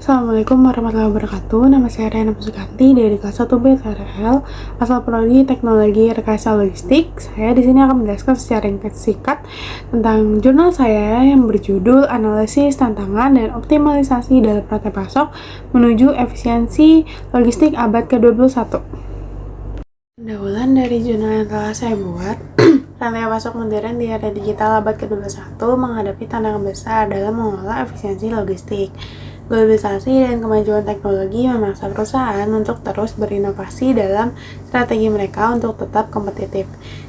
Assalamualaikum warahmatullahi wabarakatuh. Nama saya Riana Pusukanti dari kelas 1B TRL, asal Prodi Teknologi Rekayasa Logistik. Saya di sini akan menjelaskan secara singkat tentang jurnal saya yang berjudul Analisis Tantangan dan Optimalisasi dalam Rantai Pasok menuju Efisiensi Logistik Abad ke-21. Pendahuluan dari jurnal yang telah saya buat, rantai pasok modern di era digital abad ke-21 menghadapi tantangan besar dalam mengelola efisiensi logistik. Globalisasi dan kemajuan teknologi memaksa perusahaan untuk terus berinovasi dalam strategi mereka untuk tetap kompetitif.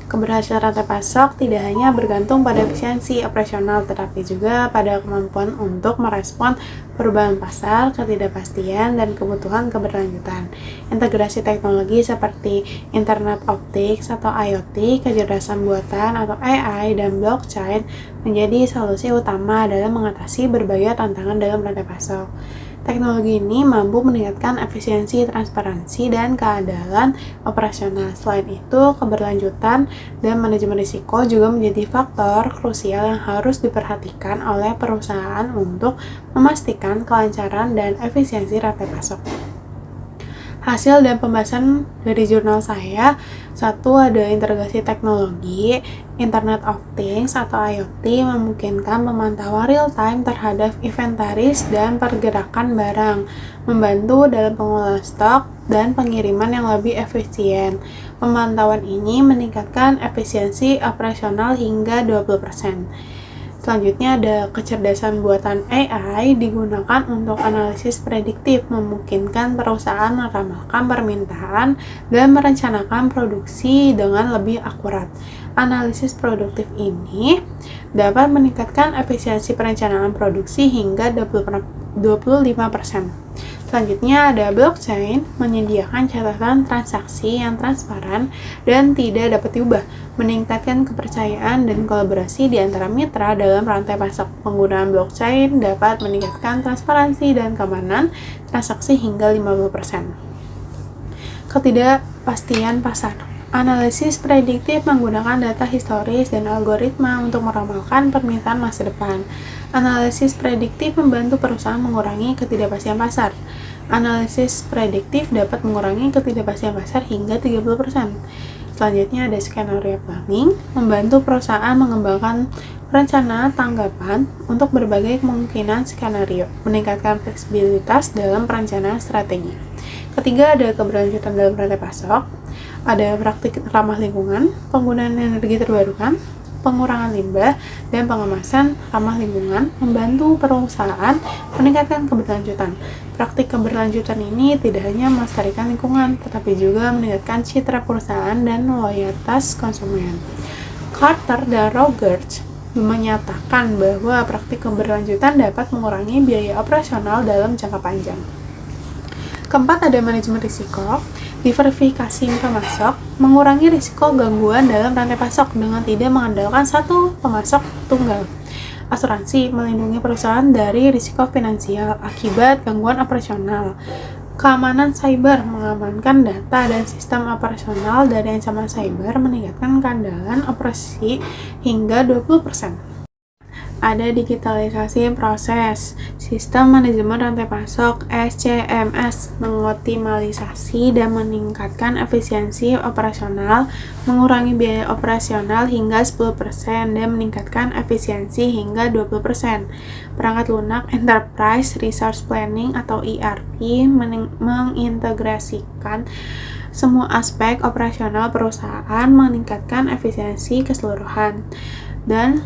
Keberhasilan rantai pasok tidak hanya bergantung pada efisiensi operasional, tetapi juga pada kemampuan untuk merespon perubahan pasar, ketidakpastian, dan kebutuhan keberlanjutan. Integrasi teknologi seperti Internet of Things atau IoT, kecerdasan buatan atau AI, dan blockchain menjadi solusi utama dalam mengatasi berbagai tantangan dalam rantai pasok. Teknologi ini mampu meningkatkan efisiensi, transparansi, dan keadilan operasional. Selain itu, keberlanjutan dan manajemen risiko juga menjadi faktor krusial yang harus diperhatikan oleh perusahaan untuk memastikan kelancaran dan efisiensi rantai pasok. Hasil dan pembahasan dari jurnal saya, satu, ada integrasi teknologi Internet of Things atau IoT memungkinkan pemantauan real-time terhadap inventaris dan pergerakan barang, membantu dalam pengelolaan stok dan pengiriman yang lebih efisien. Pemantauan ini meningkatkan efisiensi operasional hingga 20%. Selanjutnya ada kecerdasan buatan AI digunakan untuk analisis prediktif, memungkinkan perusahaan meramalkan permintaan dan merencanakan produksi dengan lebih akurat. Analisis produktif ini dapat meningkatkan efisiensi perencanaan produksi hingga 25%. Selanjutnya ada blockchain, menyediakan catatan transaksi yang transparan dan tidak dapat diubah, meningkatkan kepercayaan dan kolaborasi di antara mitra dalam rantai pasok. Penggunaan blockchain dapat meningkatkan transparansi dan keamanan transaksi hingga 50%. Ketidakpastian pasar. Analisis prediktif menggunakan data historis dan algoritma untuk meramalkan permintaan masa depan. Analisis prediktif membantu perusahaan mengurangi ketidakpastian pasar. Analisis prediktif dapat mengurangi ketidakpastian pasar hingga 30%. Selanjutnya ada skenario planning, membantu perusahaan mengembangkan rencana tanggapan untuk berbagai kemungkinan skenario, meningkatkan fleksibilitas dalam perencanaan strategi. Ketiga, ada keberlanjutan dalam rantai pasok, ada praktik ramah lingkungan, penggunaan energi terbarukan, pengurangan limbah, dan pengemasan ramah lingkungan, membantu perusahaan meningkatkan keberlanjutan. Praktik keberlanjutan ini tidak hanya melestarikan lingkungan, tetapi juga meningkatkan citra perusahaan dan loyalitas konsumen. Carter dan Rogers menyatakan bahwa praktik keberlanjutan dapat mengurangi biaya operasional dalam jangka panjang. Keempat, ada manajemen risiko. Diversifikasi pemasok, mengurangi risiko gangguan dalam rantai pasok dengan tidak mengandalkan satu pemasok tunggal. Asuransi, melindungi perusahaan dari risiko finansial akibat gangguan operasional. Keamanan cyber, mengamankan data dan sistem operasional dari ancaman cyber, meningkatkan keandalan operasi hingga 20%. Ada digitalisasi proses, sistem manajemen rantai pasok (SCMS), mengoptimalisasi dan meningkatkan efisiensi operasional, mengurangi biaya operasional hingga 10% dan meningkatkan efisiensi hingga 20%. Perangkat lunak Enterprise Resource Planning atau ERP mengintegrasikan semua aspek operasional perusahaan, meningkatkan efisiensi keseluruhan. Dan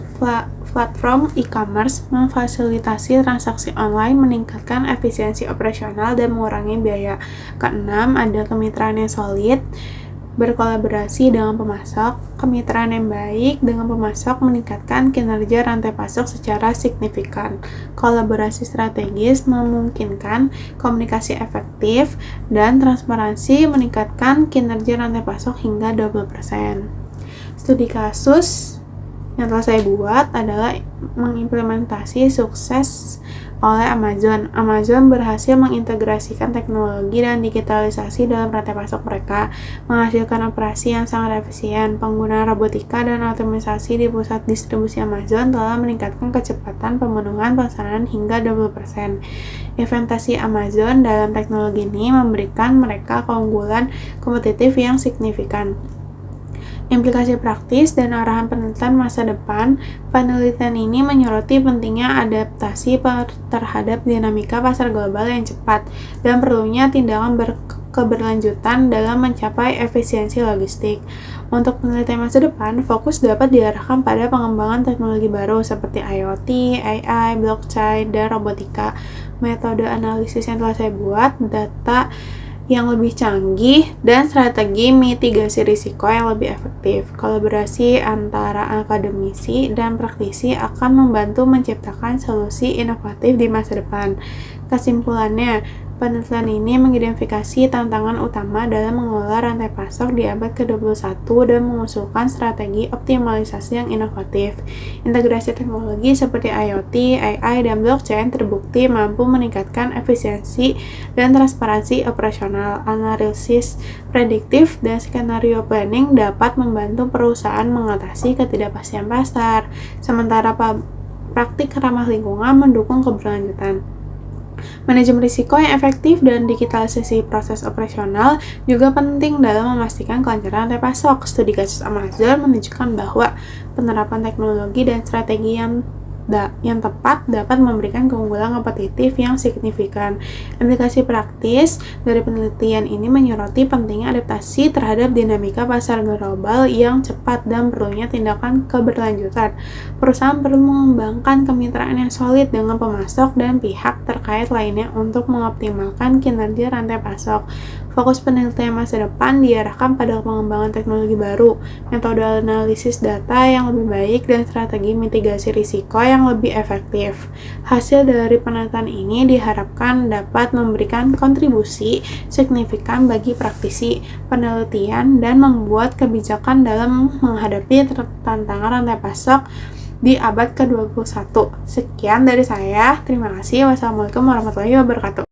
platform e-commerce memfasilitasi transaksi online, meningkatkan efisiensi operasional dan mengurangi biaya. Keenam, ada kemitraan yang solid, berkolaborasi dengan pemasok. Kemitraan yang baik dengan pemasok meningkatkan kinerja rantai pasok secara signifikan. Kolaborasi strategis memungkinkan komunikasi efektif dan transparansi, meningkatkan kinerja rantai pasok hingga 20%. Studi kasus yang telah saya buat adalah mengimplementasi sukses oleh Amazon. Amazon berhasil mengintegrasikan teknologi dan digitalisasi dalam rantai pasok mereka, menghasilkan operasi yang sangat efisien. Penggunaan robotika dan otomatisasi di pusat distribusi Amazon telah meningkatkan kecepatan pemenuhan pesanan hingga 20%. Investasi Amazon dalam teknologi ini memberikan mereka keunggulan kompetitif yang signifikan. Implikasi praktis dan arahan penelitian masa depan, penelitian ini menyoroti pentingnya adaptasi terhadap dinamika pasar global yang cepat dan perlunya tindakan keberlanjutan dalam mencapai efisiensi logistik. Untuk penelitian masa depan, fokus dapat diarahkan pada pengembangan teknologi baru seperti IoT, AI, blockchain, dan robotika. Metode analisis yang telah saya buat, data yang lebih canggih, dan strategi mitigasi risiko yang lebih efektif. Kolaborasi antara akademisi dan praktisi akan membantu menciptakan solusi inovatif di masa depan. Kesimpulannya, penelitian ini mengidentifikasi tantangan utama dalam mengelola rantai pasok di abad ke-21 dan mengusulkan strategi optimalisasi yang inovatif. Integrasi teknologi seperti IoT, AI, dan blockchain terbukti mampu meningkatkan efisiensi dan transparansi operasional. Analisis prediktif dan skenario planning dapat membantu perusahaan mengatasi ketidakpastian pasar, sementara praktik ramah lingkungan mendukung keberlanjutan. Manajemen risiko yang efektif dan digitalisasi proses operasional juga penting dalam memastikan kelancaran rantai pasok. Studi kasus Amazon menunjukkan bahwa penerapan teknologi dan strategi yang tepat dapat memberikan keunggulan kompetitif yang signifikan. Implikasi praktis dari penelitian ini menyoroti pentingnya adaptasi terhadap dinamika pasar global yang cepat dan perlunya tindakan keberlanjutan. Perusahaan perlu mengembangkan kemitraan yang solid dengan pemasok dan pihak terkait lainnya untuk mengoptimalkan kinerja rantai pasok. Fokus penelitian masa depan diarahkan pada pengembangan teknologi baru, metode analisis data yang lebih baik, dan strategi mitigasi risiko yang lebih efektif. Hasil dari penelitian ini diharapkan dapat memberikan kontribusi signifikan bagi praktisi penelitian dan membuat kebijakan dalam menghadapi tantangan rantai pasok di abad ke-21. Sekian dari saya. Terima kasih. Wassalamualaikum warahmatullahi wabarakatuh.